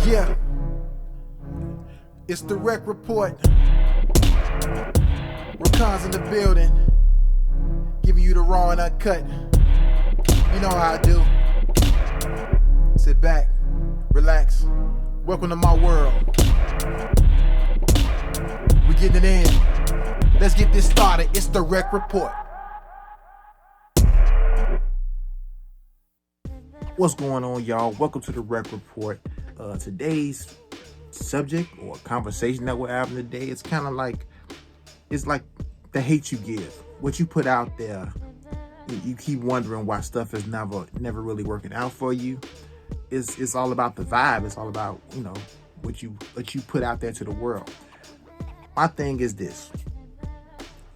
Yeah, it's the REKK report. Rekkhan's in the building, giving you the raw and uncut. You know how I do. Sit back, relax. Welcome to my world. We getting it in. Let's get this started. It's the REKK report. What's going on, y'all? Welcome to the REKK report. Today's subject or conversation that we're having today, it's kind of like, it's like the hate you give, what you put out there. You keep wondering why stuff is never really working out for you. It's all about the vibe. It's all about, you know, what you put out there to the world. My thing is this.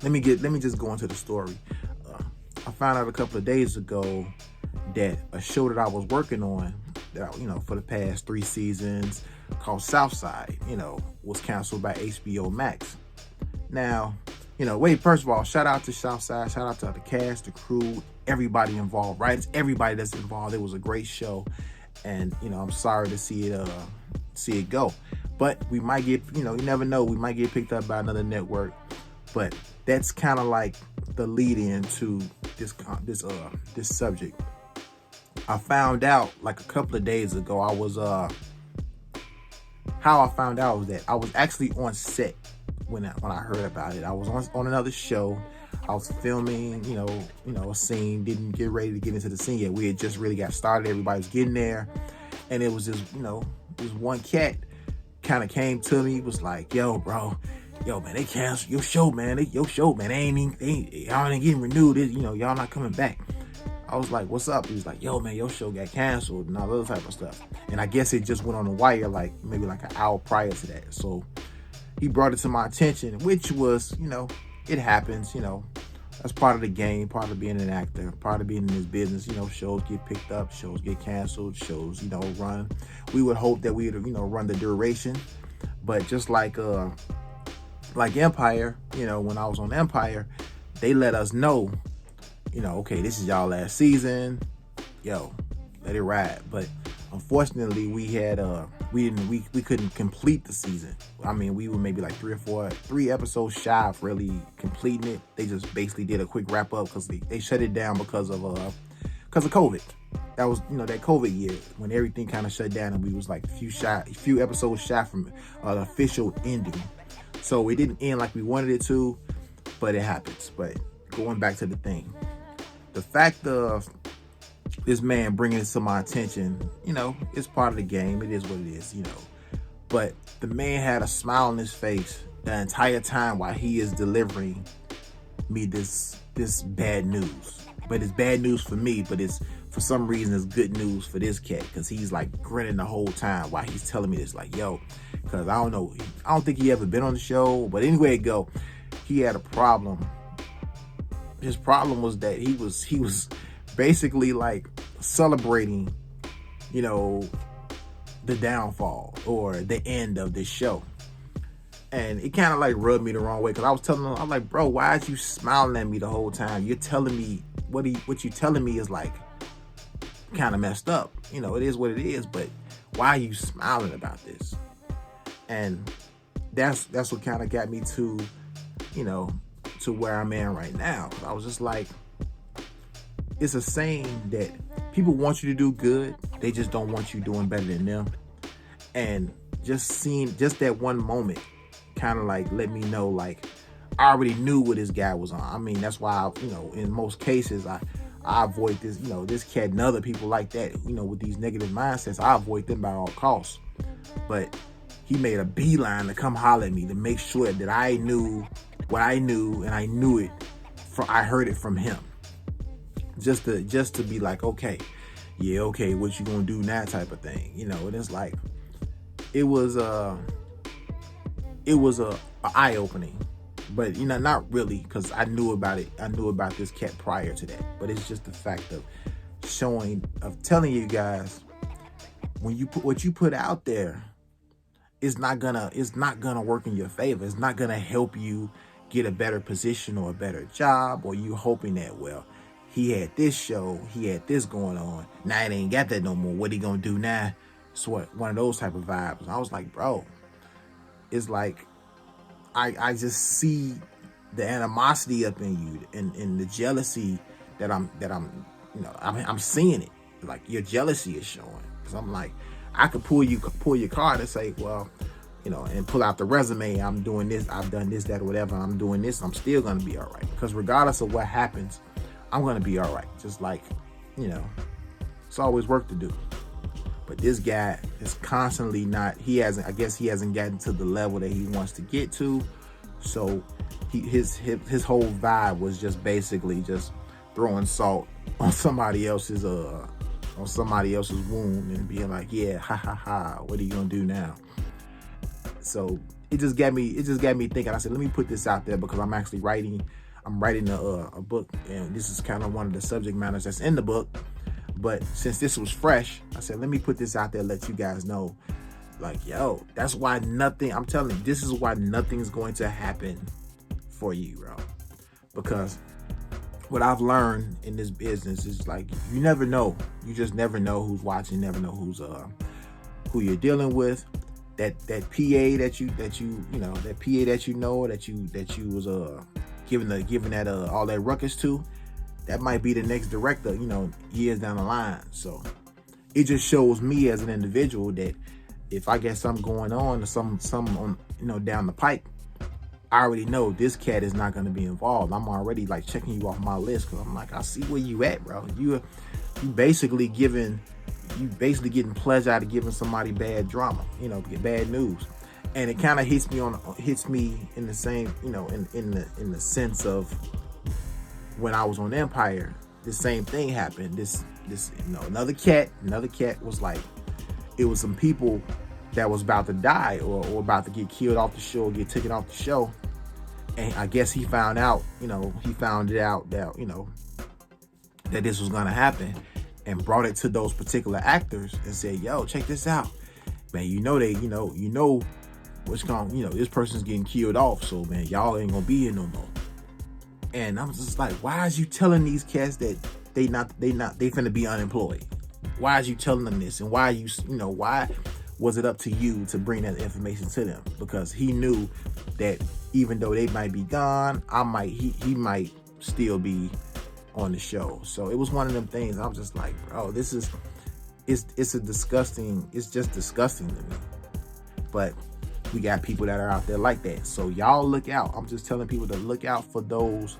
Let me just go into the story. I found out a couple of days ago that a show that I was working on, that, you know, for the past 3 seasons, called Southside, you know, was canceled by HBO Max. Now, you know, first of all, shout out to Southside, shout out to the cast, the crew, everybody involved, right? It's everybody that's involved. It was a great show, and you know, I'm sorry to see it go. But we might get, you know, you never know, we might get picked up by another network. But that's kind of like the lead into this subject. I found out like a couple of days ago. How I found out was that I was actually on set when I heard about it. I was on another show. I was filming, you know, a scene. Didn't get ready to get into the scene yet. We had just really got started. Everybody was getting there, and it was just, you know, this one cat kind of came to me. Was like, "Yo, bro, man, they canceled your show, man. Y'all ain't getting renewed. You know, y'all not coming back." I was like, "What's up?" He was like, "Yo, man, your show got canceled," and all those type of stuff. And I guess it just went on the wire like maybe like an hour prior to that. So he brought it to my attention, which was, you know, it happens, you know, that's part of the game, part of being an actor, part of being in this business. You know, shows get picked up, shows get canceled, shows, you know, run. We would hope that we'd, you know, run the duration, but just like Empire, you know, when I was on Empire, they let us know, you know, okay, this is y'all last season, yo, let it ride. But unfortunately, we couldn't complete the season. I mean, we were maybe like 3 episodes shy of really completing it. They just basically did a quick wrap up because they shut it down because of COVID. That was, you know, that COVID year when everything kind of shut down, and we was like a few episodes shy from the official ending. So it didn't end like we wanted it to, but it happens. But going back to the thing, the fact of this man bringing it to my attention, you know, it's part of the game. It is what it is, you know. But the man had a smile on his face the entire time while he is delivering me this bad news. But it's bad news for me, but it's, for some reason, it's good news for this cat, because he's like grinning the whole time while he's telling me this, like, yo, because I don't know, I don't think he ever been on the show, but anyway, he had a problem. His problem was that he was basically like celebrating, you know, the downfall or the end of this show. And it kind of like rubbed me the wrong way, because I was telling him, I'm like, bro, why is you smiling at me the whole time? You're telling me what you telling me is like kind of messed up. You know, it is what it is, but why are you smiling about this? And that's what kind of got me to, you know, to where I'm at right now. I was just like, it's a saying that people want you to do good, they just don't want you doing better than them. And just that one moment kind of like let me know, like, I already knew what this guy was on. I mean, that's why you know, in most cases I avoid this, you know, this cat and other people like that, you know, with these negative mindsets. I avoid them by all costs. But he made a beeline to come holler at me to make sure that I knew what I knew, and I knew it I heard it from him. Just to be like, okay, yeah, okay, what you gonna do now, type of thing, you know. And it's like, it was a eye opening, but you know, not really, because I knew about it. I knew about this cat prior to that, but it's just the fact of telling you guys, when you put what you put out there, it's not gonna work in your favor. It's not gonna help you get a better position or a better job, or you hoping that, well, he had this show, he had this going on, now it ain't got that no more, what he gonna do now? So one of those type of vibes. I was like, bro, it's like I just see the animosity up in you and the jealousy that I'm I'm seeing it. Like your jealousy is showing. Cause I'm like, I could pull your card and say, well, and pull out the resume. I'm doing this. I've done this, that, or whatever. I'm doing this. I'm still gonna be all right. Because regardless of what happens, I'm gonna be all right. Just like, it's always work to do. But this guy is constantly not. I guess he hasn't gotten to the level that he wants to get to. So his whole vibe was just basically just throwing salt on somebody else's wound and being like, yeah, ha ha ha, what are you gonna do now? So it just got me thinking. I said, let me put this out there because I'm actually writing a book, and this is kind of one of the subject matters that's in the book. But since this was fresh, I said, let me put this out there, let you guys know, like, yo, that's why I'm telling you, this is why nothing's going to happen for you, bro. Because what I've learned in this business is like, you never know. You just never know who's watching, never know who you're dealing with. That PA that you was giving that all that ruckus to, that might be the next director, years down the line. So it just shows me as an individual that if I get something going on or something on, down the pipe, I already know this cat is not going to be involved. I'm already like checking you off my list because I'm like, I see where you at, bro. You basically getting pleasure out of giving somebody bad drama, bad news. And it kind of hits me in the same, in the sense of when I was on Empire, the same thing happened. This another cat was like, it was some people that was about to die or about to get killed off the show, or get taken off the show. And I guess he found it out that, that this was going to happen, and brought it to those particular actors and said, yo, check this out, man. This person's getting killed off. So, man, y'all ain't going to be here no more. And I'm just like, why is you telling these cats that they finna be unemployed? Why is you telling them this? And why why was it up to you to bring that information to them? Because he knew that even though they might be gone, he might still be on the show. So it was one of them things. I'm just like, bro, it's just disgusting to me. But we got people that are out there like that. So y'all look out. I'm just telling people to look out for those.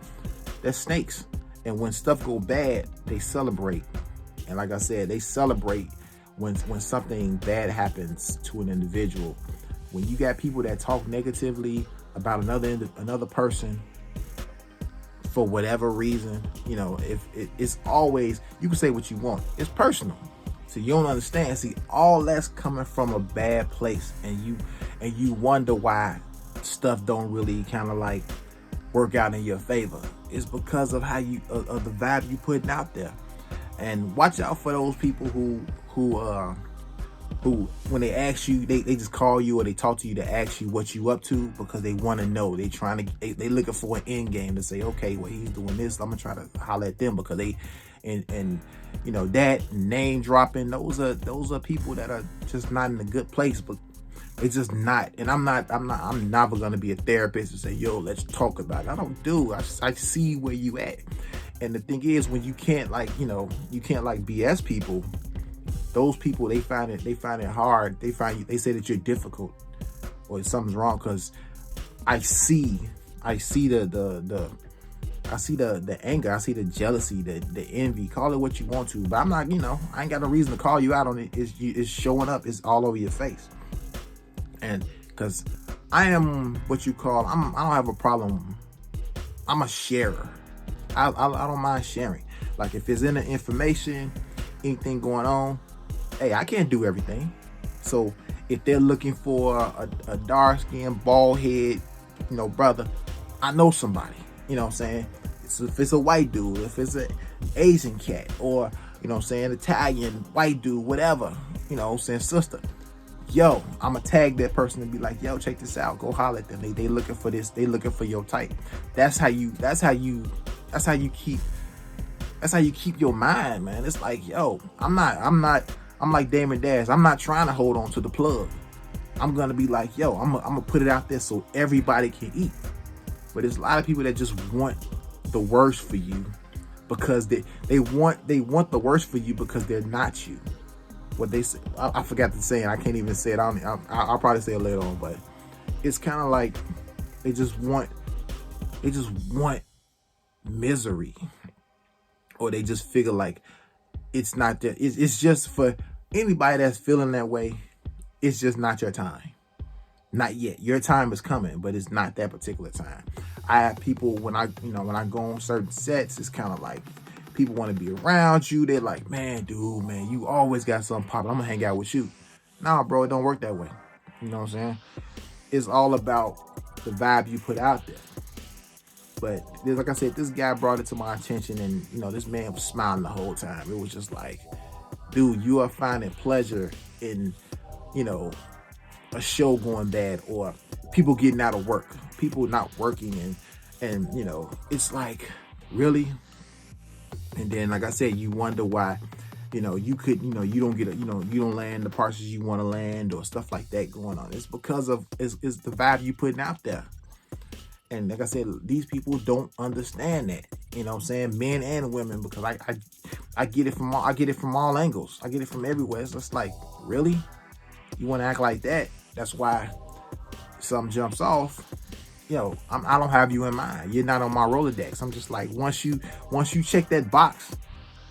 They're snakes. And when stuff go bad, they celebrate. And like I said, they celebrate when something bad happens to an individual. When you got people that talk negatively about another person for whatever reason, if it's always, you can say what you want. It's personal. So you don't understand. See, all that's coming from a bad place, and you wonder why stuff don't really kind of like work out in your favor. It's because of how of the vibe you putting out there. And watch out for those people who when they ask you, they just call you or they talk to you to ask you what you up to, because they want to know. They looking for an end game to say, okay, well, he's doing this, I'm gonna try to holler at them, because they that name dropping, those are people that are just not in a good place. But it's just not. And I'm never gonna be a therapist and say, yo, let's talk about it. I don't do. I see where you at. And the thing is, when you can't you can't BS people. Those people, they find it hard. They say that you're difficult or something's wrong, because I see the anger, I see the jealousy, the envy, call it what you want to, but I'm not, I ain't got no reason to call you out on it. It's showing up, it's all over your face. And because I am what you call, I don't have a problem. I'm a sharer. I don't mind sharing. Like if it's in the information, anything going on, hey, I can't do everything. So if they're looking for a dark skinned, bald head, brother, I know somebody. You know what I'm saying? If it's a white dude, if it's an Asian cat, or Italian, white dude, whatever, sister. Yo, I'ma tag that person and be like, yo, check this out. Go holler at them. They looking for this. They looking for your type. That's how you keep your mind, man. It's like, yo, I'm not I'm like Damon Dash. I'm not trying to hold on to the plug. I'm gonna be like, yo, I'm gonna put it out there so everybody can eat. But there's a lot of people that just want the worst for you because they want the worst for you because they're not you. What they say, I forgot to say it. I can't even say it. I'll probably say it later on. But it's kind of like they just want misery, or they just figure like it's not that. It's just for anybody that's feeling that way. It's just not your time. Not yet. Your time is coming, but it's not that particular time. I have people when I go on certain sets, it's kind of like people want to be around you. They're like, man, dude, man, you always got something popping. I'm gonna hang out with you. Nah, bro, it don't work that way. You know what I'm saying? It's all about the vibe you put out there. But like I said, this guy brought it to my attention, and this man was smiling the whole time. It was just like, dude, you are finding pleasure in a show going bad, or people getting out of work, people not working, and it's like, really? And then, like I said, you wonder why you don't get you don't land the parcels you want to land, or stuff like that going on. It's because of it's the vibe you putting out there. And like I said, these people don't understand that. You know what I'm saying? Men and women, because I get it from all angles. I get it from everywhere. It's just like, really? You want to act like that? That's why something jumps off. I don't have you in mind. You're not on my Rolodex. I'm just like, once you check that box,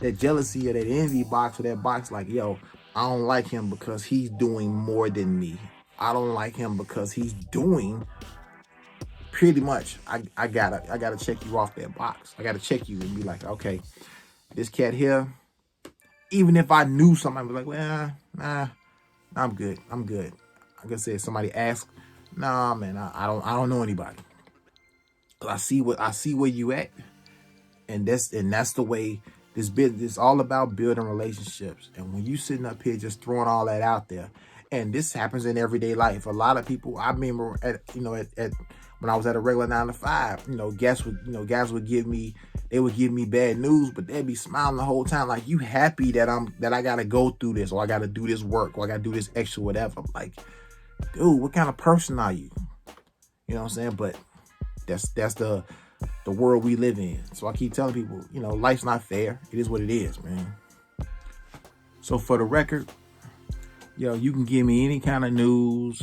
that jealousy or that envy box, or that box like, yo, I don't like him because he's doing more than me. I don't like him because he's doing pretty much. I gotta check you off that box. I gotta check you and be like, okay, this cat here, even if I knew something, I'd be like, well, nah, I'm good. Like I said, somebody asked, nah, man, I don't know anybody. I see where you at, and that's the way this business is all about, building relationships. And when you sitting up here just throwing all that out there, and this happens in everyday life. A lot of people, I remember at when I was at a regular 9 to 5, guys would give me bad news, but they'd be smiling the whole time, like, you happy that I gotta go through this, or I gotta do this work, or I gotta do this extra whatever. I'm like, dude, what kind of person are you? You know what I'm saying? But that's the world we live in. So I keep telling people, life's not fair. It is what it is, man. So for the record, you can give me any kind of news,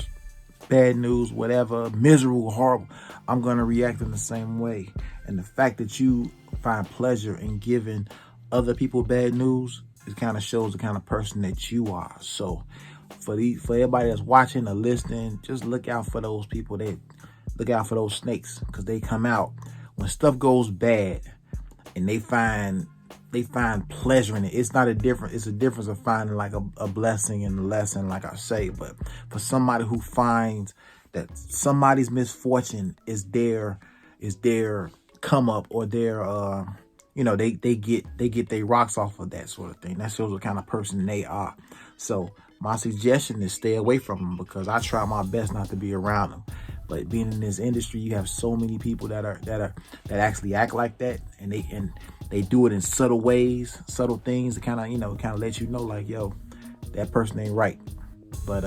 bad news, whatever, miserable, horrible, I'm going to react in the same way. And the fact that you find pleasure in giving other people bad news, it kind of shows the kind of person that you are. So for everybody that's watching or listening, just look out for those people. Look out for those snakes, because they come out when stuff goes bad, and they find pleasure in it. It's a difference of finding like a blessing in the lesson, like I say. But for somebody who finds that somebody's misfortune is their come up, or their they get their rocks off of that sort of thing, that shows what kind of person they are. So my suggestion is stay away from them, because I try my best not to be around them. But being in this industry, you have so many people that actually act like that, and they do it in subtle ways, subtle things to kind of let you know, like, yo, that person ain't right. But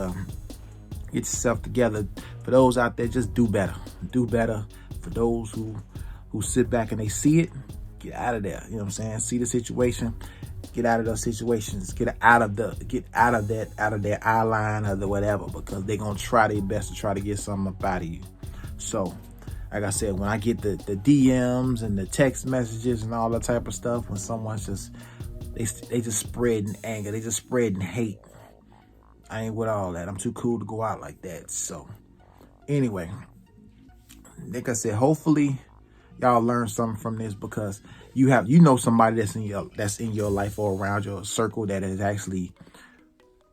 get yourself together. For those out there, just do better. Do better. For those who sit back and they see it, get out of there. You know what I'm saying? See the situation, get out of those situations. Get out of their eye line or the whatever, because they're gonna try their best to try to get something up out of you. So, like I said, when I get the DMs and the text messages and all that type of stuff, when someone's they just spreading anger, they just spreading hate, I ain't with all that. I'm too cool to go out like that. So, anyway, like I said, hopefully y'all learn something from this, because you know somebody that's in your life or around your circle that has actually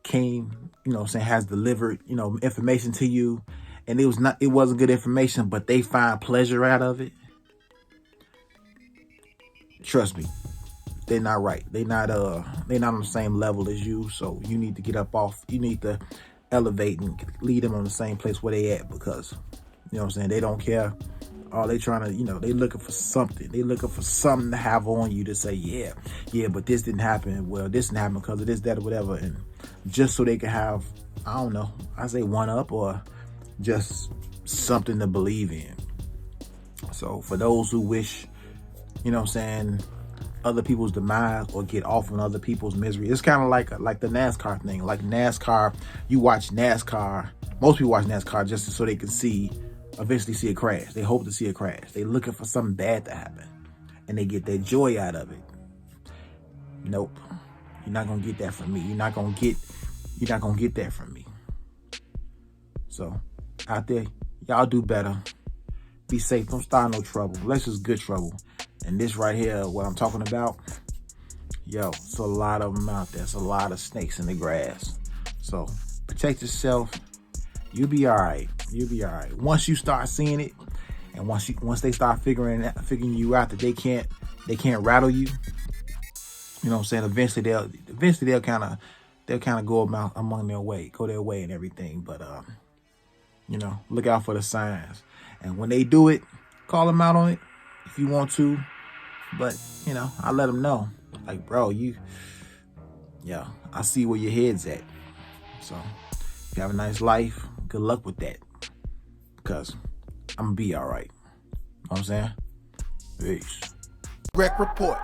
came, has delivered, information to you, and it wasn't good information, but they find pleasure out of it. Trust me, they're not right. They're not on the same level as you. So you need to get up off. You need to elevate and lead them on the same place where they at, because they don't care. All they trying to, they looking for something. They looking for something to have on you to say, yeah, but this didn't happen. Well, this didn't happen because of this, that, or whatever. And just so they can have, I don't know, I say one up or just something to believe in. So for those who wish, you know what I'm saying, other people's demise or get off on other people's misery, it's kind of like the NASCAR thing. Like NASCAR, you watch NASCAR, most people watch NASCAR just so they can eventually see a crash. They hope to see a crash. They looking for something bad to happen and they get their joy out of it. Nope. You're not gonna get that from me. You're not gonna get that from me. So out there, y'all do better. Be safe. Don't start no trouble. Unless it's good trouble. And this right here, what I'm talking about, yo, it's a lot of them out there. It's a lot of snakes in the grass. So protect yourself. You'll be all right. You'll be all right. Once you start seeing it, and once they start figuring you out that they can't rattle you, you know what I'm saying? Eventually they'll kind of go their way and everything. But you know, look out for the signs. And when they do it, call them out on it if you want to. But you know, I let them know, like, bro, I see where your head's at. So if you have a nice life, good luck with that, because I'm gonna be all right. You know what I'm saying? Peace. REKK report.